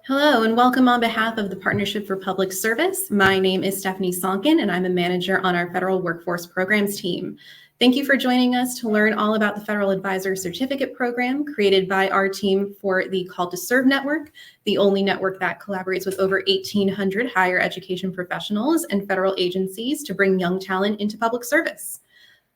Hello and welcome on behalf of the Partnership for Public Service. My name is Stephanie Sonkin and I'm a manager on our Federal Workforce Programs team. Thank you for joining us to learn all about the Federal Advisor Certificate Program created by our team for the Call to Serve Network, the only network that collaborates with over 1,800 higher education professionals and federal agencies to bring young talent into public service.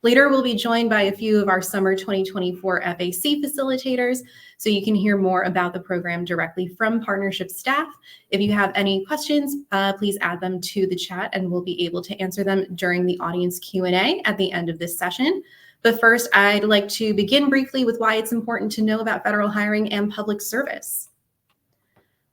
Later, we'll be joined by a few of our summer 2024 FAC facilitators, so you can hear more about the program directly from partnership staff. If you have any questions, please add them to the chat and we'll be able to answer them during the audience Q&A at the end of this session. But first, I'd like to begin briefly with why it's important to know about federal hiring and public service.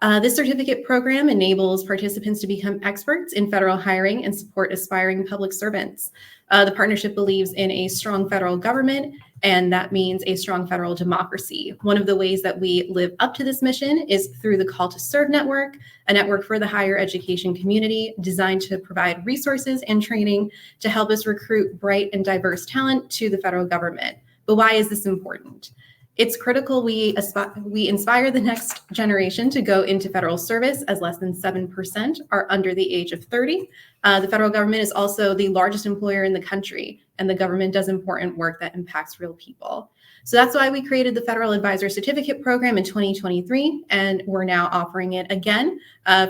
This certificate program enables participants to become experts in federal hiring and support aspiring public servants. The partnership believes in a strong federal government, and that means a strong federal democracy. One of the ways that we live up to this mission is through the Call to Serve Network, a network for the higher education community designed to provide resources and training to help us recruit bright and diverse talent to the federal government. But why is this important? It's critical we inspire the next generation to go into federal service, as less than 7% are under the age of 30. The federal government is also the largest employer in the country, and the government does important work that impacts real people. So that's why we created the Federal Advisor Certificate Program in 2023, and we're now offering it again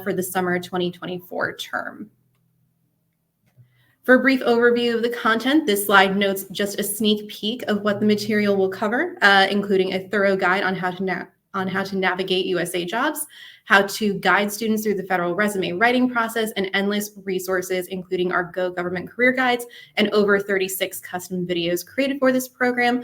for the summer 2024 term. For a brief overview of the content, this slide notes just a sneak peek of what the material will cover, including a thorough guide on how to navigate USA jobs, how to guide students through the federal resume writing process, and endless resources, including our Go Government Career Guides and over 36 custom videos created for this program,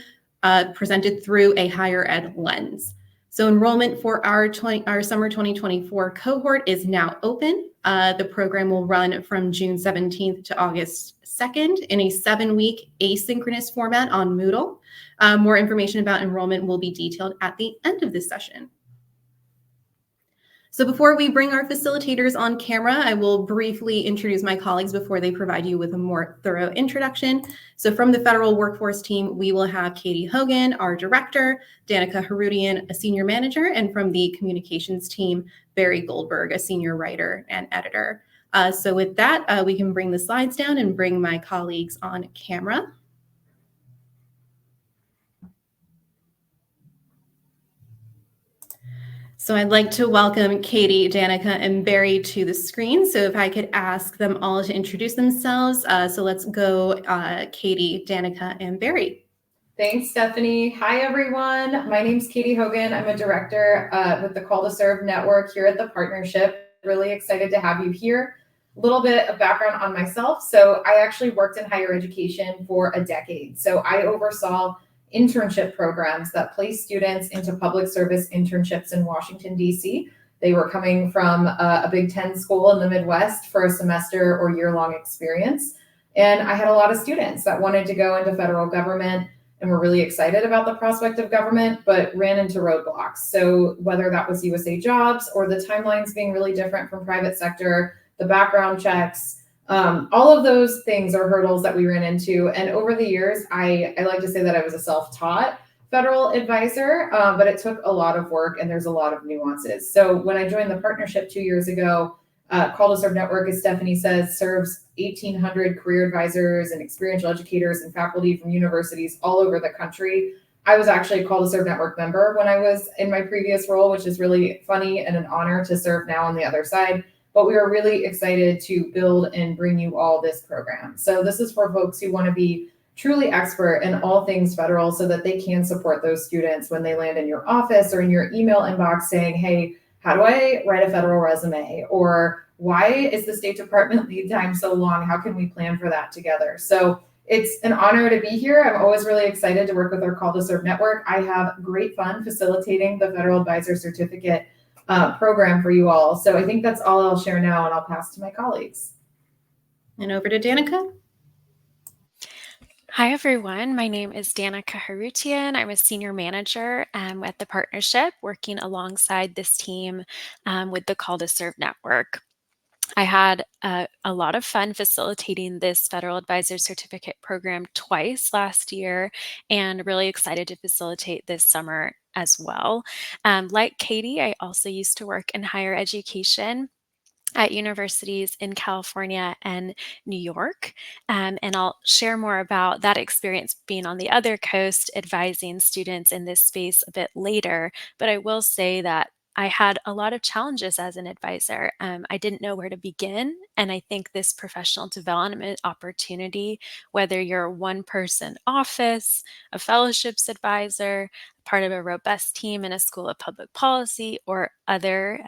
presented through a higher ed lens. So enrollment for our summer 2024 cohort is now open. The program will run from June 17th to August 2nd in a 7-week asynchronous format on Moodle. More information about enrollment will be detailed at the end of this session. So before we bring our facilitators on camera, I will briefly introduce my colleagues before they provide you with a more thorough introduction. So from the Federal Workforce team, we will have Katie Hogan, our director, Danica Harutian, a senior manager, and from the communications team, Barry Goldberg, a senior writer and editor. So with that, we can bring the slides down and bring my colleagues on camera. So I'd like to welcome Katie, Danica, and Barry to the screen. So if I could ask them all to introduce themselves. So let's go, Katie, Danica, and Barry. Thanks, Stephanie. Hi, everyone. My name's Katie Hogan. I'm a director with the Call to Serve Network here at the partnership. Really excited to have you here. A little bit of background on myself. So I actually worked in higher education for a decade. So I oversaw internship programs that place students into public service internships in Washington, D.C. They were coming from a Big Ten school in the Midwest for a semester or year-long experience. And I had a lot of students that wanted to go into federal government and were really excited about the prospect of government, but ran into roadblocks. So whether that was USA jobs or the timelines being really different from private sector, the background checks, all of those things are hurdles that we ran into. And over the years, I like to say that I was a self-taught federal advisor, but it took a lot of work and there's a lot of nuances. So when I joined the partnership 2 years ago, Call to Serve Network, as Stephanie says, serves 1,800 career advisors and experiential educators and faculty from universities all over the country. I was actually a Call to Serve Network member when I was in my previous role, which is really funny and an honor to serve now on the other side. But we are really excited to build and bring you all this program. So this is for folks who want to be truly expert in all things federal so that they can support those students when they land in your office or in your email inbox saying, hey, how do I write a federal resume? Or why is the State Department lead time so long? How can we plan for that together? So it's an honor to be here. I'm always really excited to work with our Call to Serve Network. I have great fun facilitating the Federal Advisor Certificate program for you all. So I think that's all I'll share now, and I'll pass to my colleagues. And over to Danica. Hi, everyone. My name is Danica Harutian. I'm a senior manager at the partnership, working alongside this team with the Call to Serve Network. I had a lot of fun facilitating this Federal Advisor Certificate program twice last year, and really excited to facilitate this summer as well. Like Katie, I also used to work in higher education at universities in California and New York. And I'll share more about that experience being on the other coast, advising students in this space a bit later. But I will say that I had a lot of challenges as an advisor. I didn't know where to begin. And I think this professional development opportunity, whether you're a one person office, a fellowships advisor, part of a robust team in a school of public policy, or other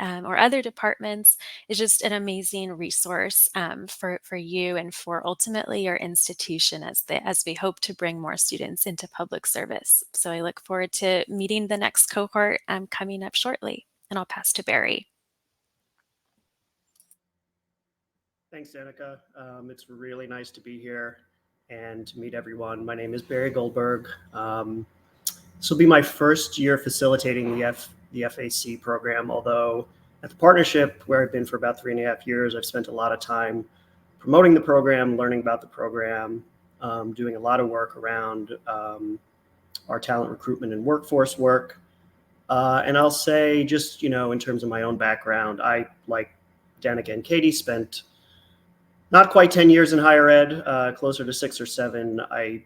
departments, is just an amazing resource for you and for ultimately your institution as we hope to bring more students into public service. So I look forward to meeting the next cohort coming up shortly. And I'll pass to Barry. Thanks, Danica. It's really nice to be here and to meet everyone. My name is Barry Goldberg. This will be my first year facilitating the FAC program, although at the partnership, where I've been for about 3.5 years, I've spent a lot of time promoting the program, learning about the program, doing a lot of work around our talent recruitment and workforce work. And I'll say, just, in terms of my own background, I, like Danica and Katie, spent not quite 10 years in higher ed, closer to 6 or 7. I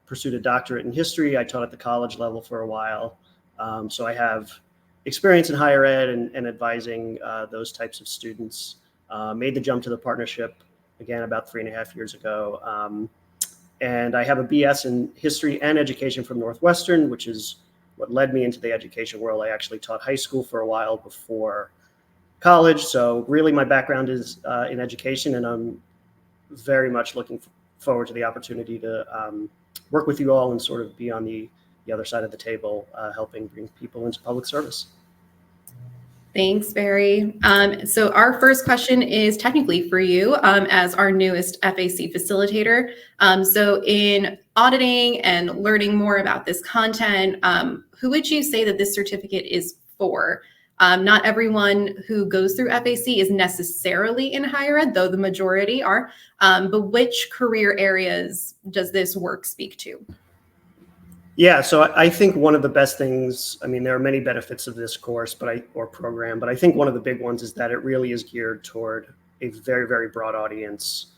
pursued a doctorate in history. I taught at the college level for a while. So I have experience in higher ed and advising those types of students. Made the jump to the partnership, again, about 3.5 years ago. And I have a BS in history and education from Northwestern, which is what led me into the education world. I actually taught high school for a while before college. So really my background is in education, and I'm very much looking forward to the opportunity to work with you all and sort of be on the other side of the table, helping bring people into public service. Thanks, Barry. So our first question is technically for you as our newest FAC facilitator. So in auditing and learning more about this content, who would you say that this certificate is for? Not everyone who goes through FAC is necessarily in higher ed, though the majority are. But which career areas does this work speak to? Yeah, so I think one of the best things, there are many benefits of this course or program, but I think one of the big ones is that it really is geared toward a very, very broad audience.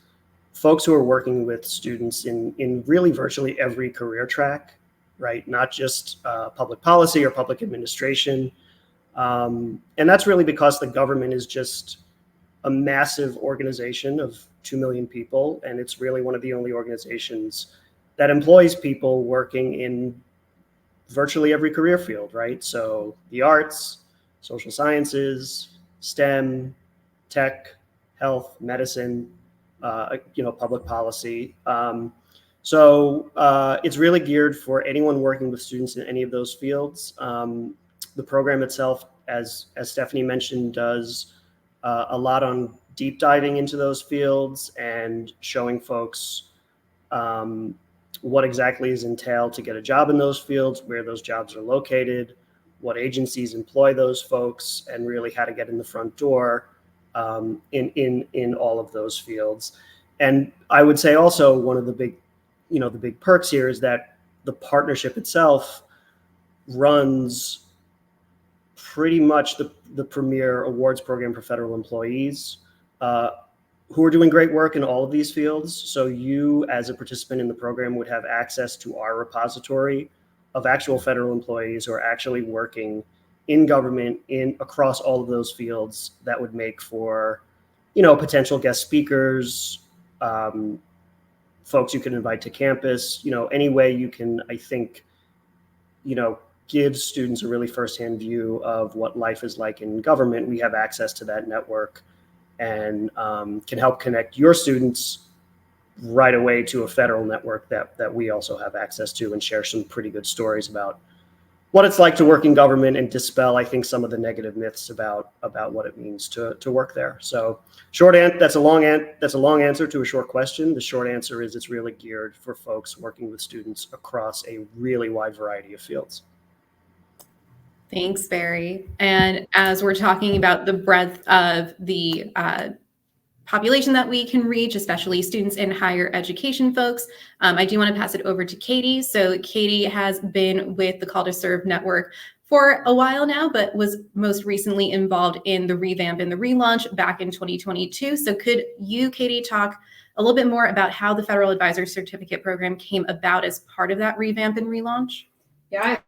Folks who are working with students in really virtually every career track, right? Not just public policy or public administration. And that's really because the government is just a massive organization of 2 million people, and it's really one of the only organizations that employs people working in virtually every career field, right? So the arts, social sciences, STEM, tech, health, medicine, public policy. So it's really geared for anyone working with students in any of those fields. The program itself, as Stephanie mentioned, does a lot on deep diving into those fields and showing folks what exactly is entailed to get a job in those fields, where those jobs are located, what agencies employ those folks, and really how to get in the front door in all of those fields. And I would say also one of the big perks here is that the partnership itself runs pretty much the premier awards program for federal employees who are doing great work in all of these fields. So you, as a participant in the program, would have access to our repository of actual federal employees who are actually working in government across all of those fields. That would make for, potential guest speakers, folks you can invite to campus, any way you can, I think, give students a really firsthand view of what life is like in government. We have access to that network and can help connect your students right away to a federal network that we also have access to, and share some pretty good stories about what it's like to work in government and dispel, I think, some of the negative myths about what it means to work there. So that's a long answer to a short question. The short answer is it's really geared for folks working with students across a really wide variety of fields. Thanks, Barry. And as we're talking about the breadth of the population that we can reach, especially students in higher education folks, I do want to pass it over to Katie. So Katie has been with the Call to Serve Network for a while now, but was most recently involved in the revamp and the relaunch back in 2022. So could you, Katie, talk a little bit more about how the Federal Advisor Certificate Program came about as part of that revamp and relaunch? Yeah.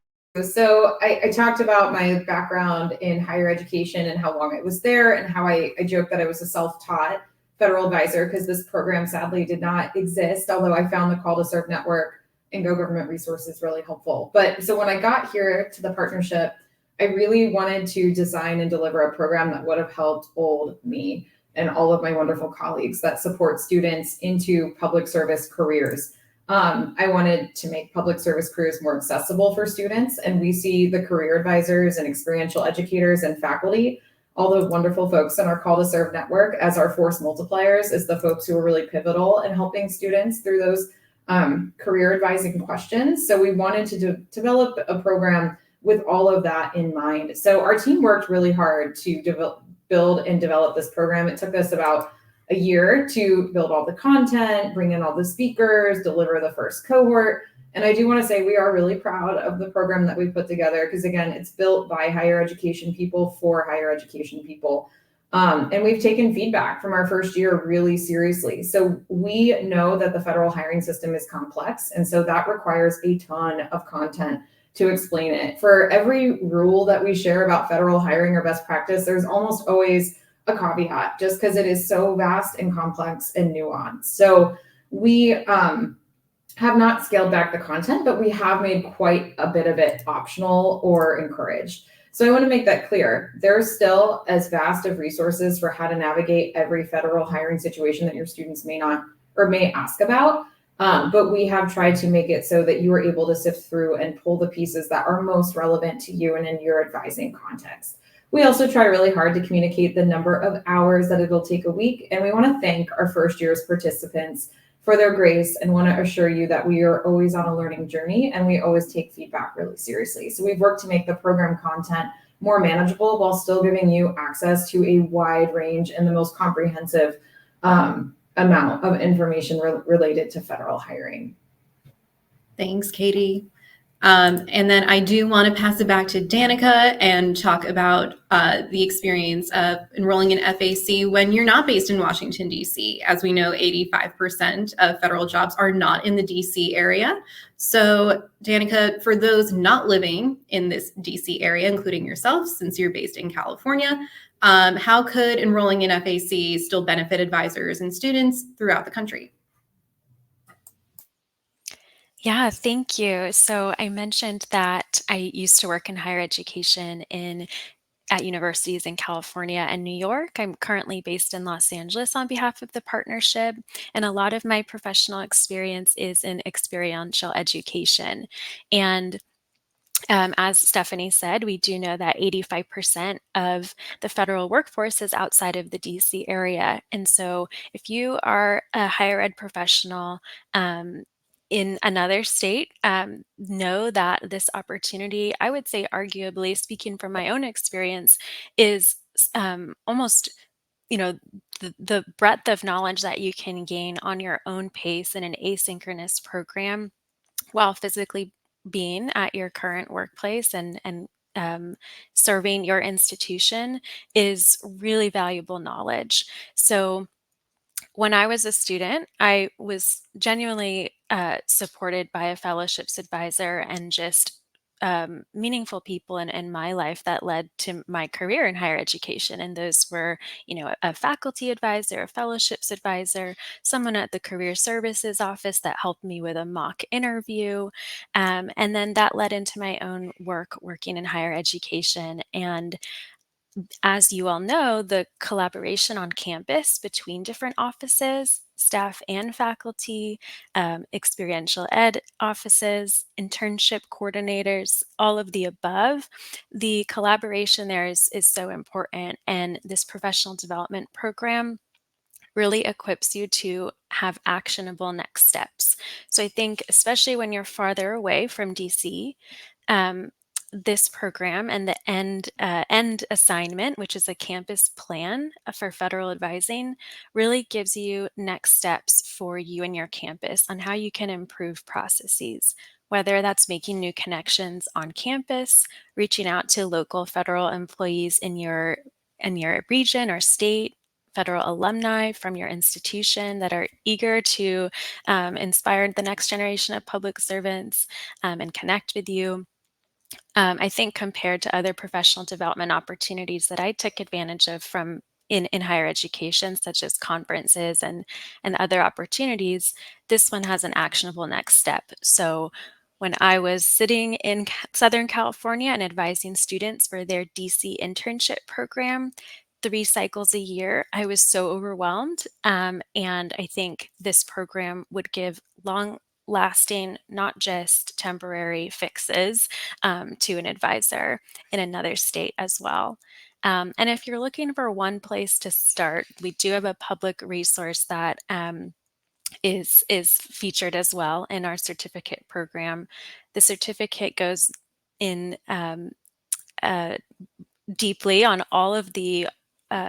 So I talked about my background in higher education and how long it was there, and how I joked that I was a self-taught federal advisor because this program sadly did not exist, although I found the Call to Serve network and Go Government resources really helpful. But so when I got here to the partnership, I really wanted to design and deliver a program that would have helped old me and all of my wonderful colleagues that support students into public service careers. I wanted to make public service careers more accessible for students, and we see the career advisors and experiential educators and faculty, all the wonderful folks in our Call to Serve network, as our force multipliers, as the folks who are really pivotal in helping students through those career advising questions. So we wanted to develop a program with all of that in mind. So our team worked really hard to build and develop this program. It took us about a year to build all the content, bring in all the speakers, deliver the first cohort. And I do want to say we are really proud of the program that we put together, because again, it's built by higher education people for higher education people. And we've taken feedback from our first year really seriously. So we know that the federal hiring system is complex, and so that requires a ton of content to explain it. For every rule that we share about federal hiring or best practice, there's almost always a caveat, just because it is so vast and complex and nuanced. So we have not scaled back the content, but we have made quite a bit of it optional or encouraged. So I want to make that clear. There's still as vast of resources for how to navigate every federal hiring situation that your students may not or may ask about. But we have tried to make it so that you are able to sift through and pull the pieces that are most relevant to you and in your advising context. We also try really hard to communicate the number of hours that it'll take a week. And we want to thank our first year's participants for their grace, and want to assure you that we are always on a learning journey, and we always take feedback really seriously. So we've worked to make the program content more manageable while still giving you access to a wide range and the most comprehensive amount of information related to federal hiring. Thanks, Katie. And then I do want to pass it back to Danica and talk about the experience of enrolling in FAC when you're not based in Washington, D.C. As we know, 85% of federal jobs are not in the D.C. area. So Danica, for those not living in this D.C. area, including yourself, since you're based in California, how could enrolling in FAC still benefit advisors and students throughout the country? Yeah, thank you. So I mentioned that I used to work in higher education at universities in California and New York. I'm currently based in Los Angeles on behalf of the partnership, and a lot of my professional experience is in experiential education. And as Stephanie said, we do know that 85% of the federal workforce is outside of the DC area. And so if you are a higher ed professional in another state, know that this opportunity, I would say arguably, speaking from my own experience, is almost, the breadth of knowledge that you can gain on your own pace in an asynchronous program while physically being at your current workplace and serving your institution is really valuable knowledge. So when I was a student, I was genuinely supported by a fellowships advisor and just meaningful people in my life that led to my career in higher education. And those were, a faculty advisor, a fellowships advisor, someone at the career services office that helped me with a mock interview. And then that led into my own work working in higher education. And as you all know, the collaboration on campus between different offices, staff and faculty, experiential ed offices, internship coordinators, all of the above, the collaboration there is so important. And this professional development program really equips you to have actionable next steps. So I think, especially when you're farther away from DC, this program and the end assignment, which is a campus plan for federal advising, really gives you next steps for you and your campus on how you can improve processes. whether that's making new connections on campus, reaching out to local federal employees in your region or state, federal alumni from your institution that are eager to inspire the next generation of public servants and connect with you. I think compared to other professional development opportunities that I took advantage of from in higher education, such as conferences and other opportunities, this one has an actionable next step. So when I was sitting in Southern California and advising students for their DC internship program, 3 cycles a year, I was so overwhelmed. And I think this program would give long lasting, not just temporary fixes to an advisor in another state as well. And if you're looking for one place to start, we do have a public resource that is featured as well in our certificate program. The certificate goes in deeply on all of the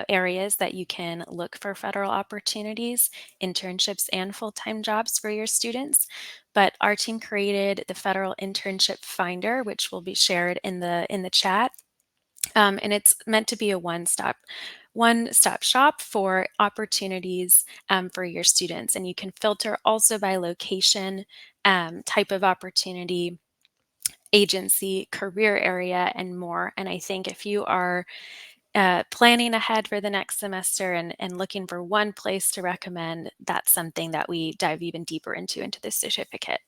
areas that you can look for federal opportunities, internships, and full-time jobs for your students. But our team created the Federal Internship Finder, which will be shared in the chat. And it's meant to be a one-stop shop for opportunities for your students. And you can filter also by location, type of opportunity, agency, career area, and more. And I think if you are planning ahead for the next semester and looking for one place to recommend, that's something that we dive even deeper into this certificate.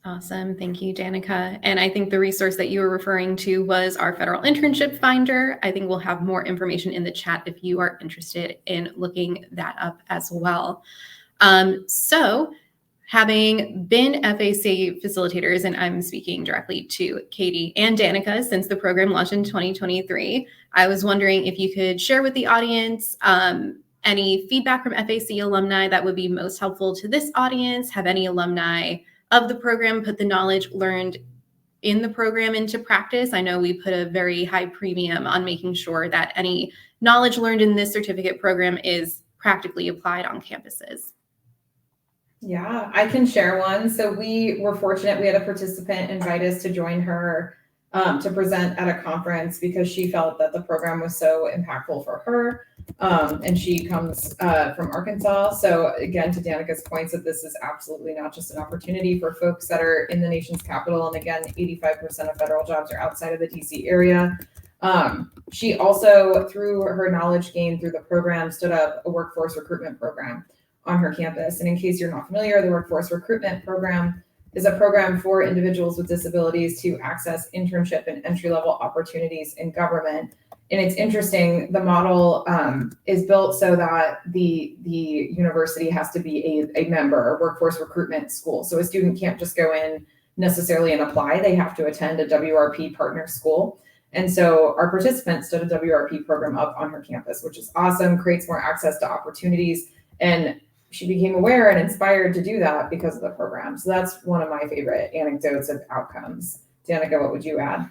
Awesome. Thank you, Danica. And I think the resource that you were referring to was our Federal Internship Finder. I think we'll have more information in the chat if you are interested in looking that up as well. So having been FAC facilitators, and I'm speaking directly to Katie and Danica since the program launched in 2023, I was wondering if you could share with the audience any feedback from FAC alumni that would be most helpful to this audience. Have any alumni of the program put the knowledge learned in the program into practice? I know we put a very high premium on making sure that any knowledge learned in this certificate program is practically applied on campuses. Yeah, I can share one. So we were fortunate. We had a participant invite us to join her to present at a conference because she felt that the program was so impactful for her. And she comes from Arkansas. So again, to Danica's points that this is absolutely not just an opportunity for folks that are in the nation's capital. And again, 85% of federal jobs are outside of the DC area. She also, through her knowledge gained through the program, stood up a workforce recruitment program on her campus. And in case you're not familiar, the workforce recruitment program is a program for individuals with disabilities to access internship and entry-level opportunities in government. And it's interesting, the model is built so that the university has to be a member, a workforce recruitment school. So a student can't just go in necessarily and apply. They have to attend a WRP partner school. And so our participants stood a WRP program up on her campus, which is awesome, creates more access to opportunities. And she became aware and inspired to do that because of the program. So that's one of my favorite anecdotes of outcomes. Danica, what would you add?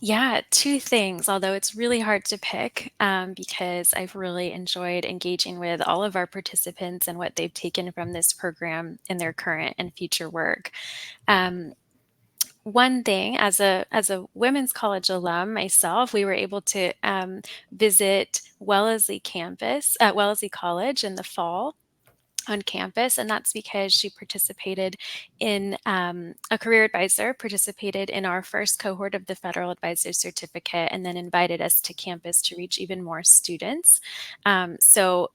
Yeah, 2 things, although it's really hard to pick because I've really enjoyed engaging with all of our participants and what they've taken from this program in their current and future work. One thing, as a women's college alum myself, we were able to visit Wellesley campus at Wellesley College in the fall on campus, and that's because she participated in a career advisor participated in our first cohort of the Federal Advisor Certificate, and then invited us to campus to reach even more students. So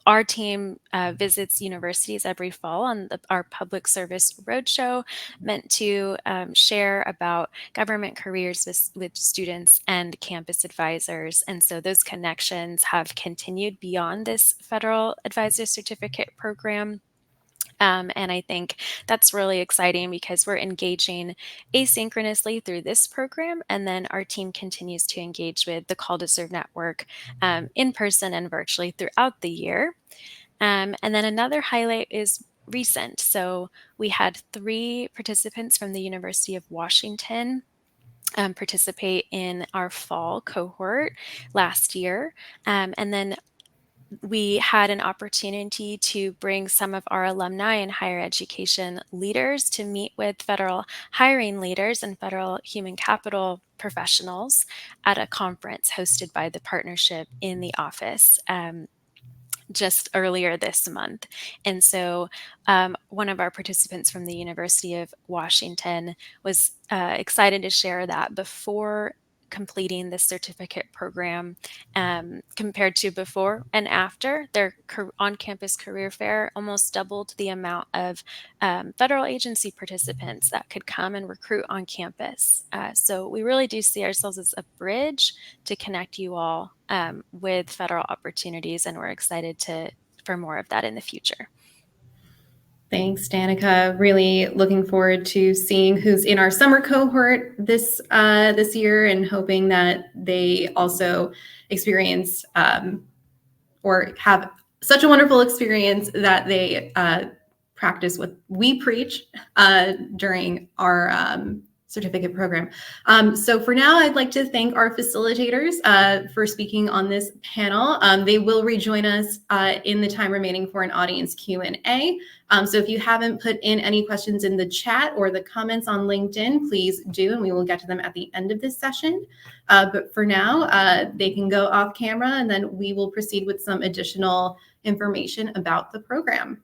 our team visits universities every fall on our public service roadshow, meant to share about government careers with students and campus advisors. And so those connections have continued beyond this Federal Advisor Certificate program. And I think that's really exciting because we're engaging asynchronously through this program. And then our team continues to engage with the Call to Serve network in person and virtually throughout the year. And then another highlight is recent. So we had 3 participants from the University of Washington participate in our fall cohort last year. And then we had an opportunity to bring some of our alumni and higher education leaders to meet with federal hiring leaders and federal human capital professionals at a conference hosted by the partnership in the office. Just earlier this month. And so one of our participants from the University of Washington was excited to share that before completing the certificate program, compared to before and after, their on-campus career fair almost doubled the amount of federal agency participants that could come and recruit on campus. So we really do see ourselves as a bridge to connect you all with federal opportunities, and we're excited for more of that in the future. Thanks, Danica. Really looking forward to seeing who's in our summer cohort this year, and hoping that they also experience or have such a wonderful experience that they practice what we preach during our certificate program. So for now, I'd like to thank our facilitators for speaking on this panel. They will rejoin us in the time remaining for an audience Q&A. So if you haven't put in any questions in the chat or the comments on LinkedIn, please do, and we will get to them at the end of this session. But for now, they can go off camera, and then we will proceed with some additional information about the program.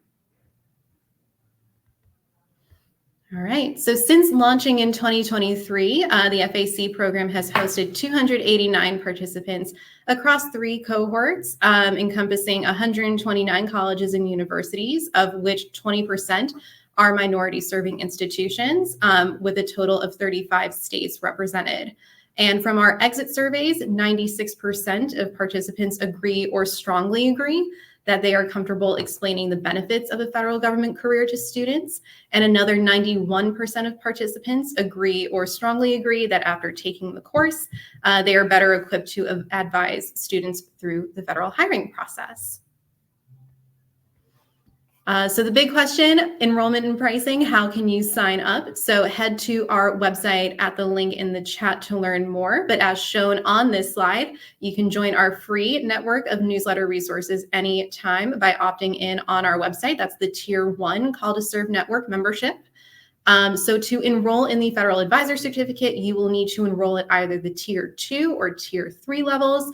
All right, so since launching in 2023, the FAC program has hosted 289 participants across 3 cohorts, encompassing 129 colleges and universities, of which 20% are minority-serving institutions, with a total of 35 states represented. And from our exit surveys, 96% of participants agree or strongly agree that they are comfortable explaining the benefits of a federal government career to students. And another 91% of participants agree or strongly agree that after taking the course, they are better equipped to advise students through the federal hiring process. So the big question, enrollment and pricing, how can you sign up? So head to our website at the link in the chat to learn more. But as shown on this slide, you can join our free network of newsletter resources anytime by opting in on our website. That's the Tier 1 Call to Serve Network membership. So to enroll in the Federal Advisor Certificate, you will need to enroll at either the Tier 2 or Tier 3 levels.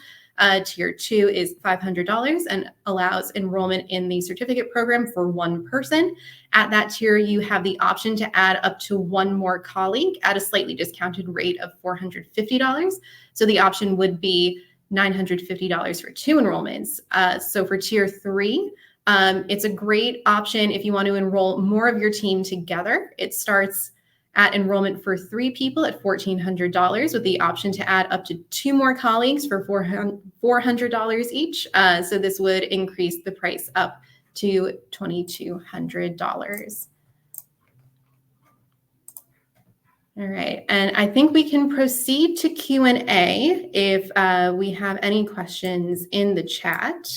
Tier 2 is $500 and allows enrollment in the certificate program for 1 person. At that tier, you have the option to add up to 1 more colleague at a slightly discounted rate of $450. So the option would be $950 for 2 enrollments. So for Tier 3, it's a great option if you want to enroll more of your team together. It starts at enrollment for 3 people at $1,400 with the option to add up to 2 more colleagues for $400 each. So this would increase the price up to $2,200. All right, and I think we can proceed to Q&A if we have any questions in the chat.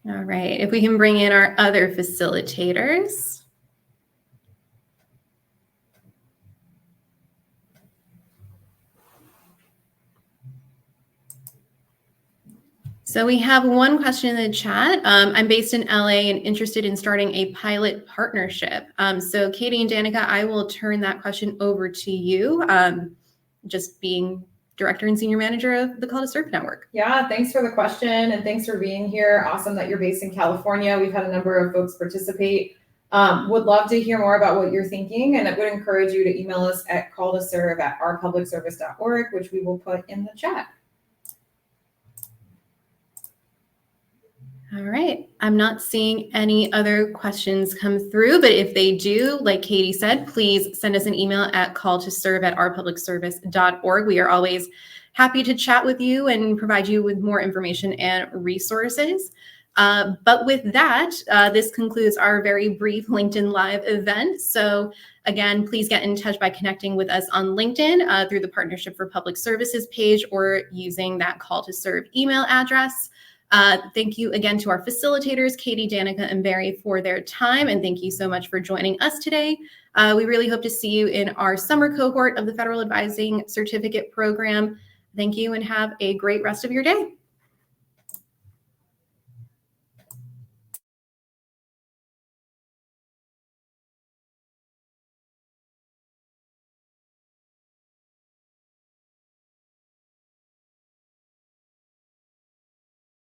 All right, if we can bring in our other facilitators. So we have one question in the chat. I'm based in LA and interested in starting a pilot partnership. So Katie and Danica, I will turn that question over to you, just being Director and Senior Manager of the Call to Serve Network. Yeah, thanks for the question and thanks for being here. Awesome that you're based in California. We've had a number of folks participate. Would love to hear more about what you're thinking, and I would encourage you to email us at calltoserve@ourpublicservice.org, which we will put in the chat. All right, I'm not seeing any other questions come through, but if they do, like Katie said, please send us an email at calltoserve@ourpublicservice.org. We are always happy to chat with you and provide you with more information and resources. But with that, this concludes our very brief LinkedIn Live event. So again, please get in touch by connecting with us on LinkedIn through the Partnership for Public Services page or using that Call to Serve email address. Thank you again to our facilitators, Katie, Danica, and Barry, for their time. And thank you so much for joining us today. We really hope to see you in our summer cohort of the Federal Advising Certificate Program. Thank you and have a great rest of your day.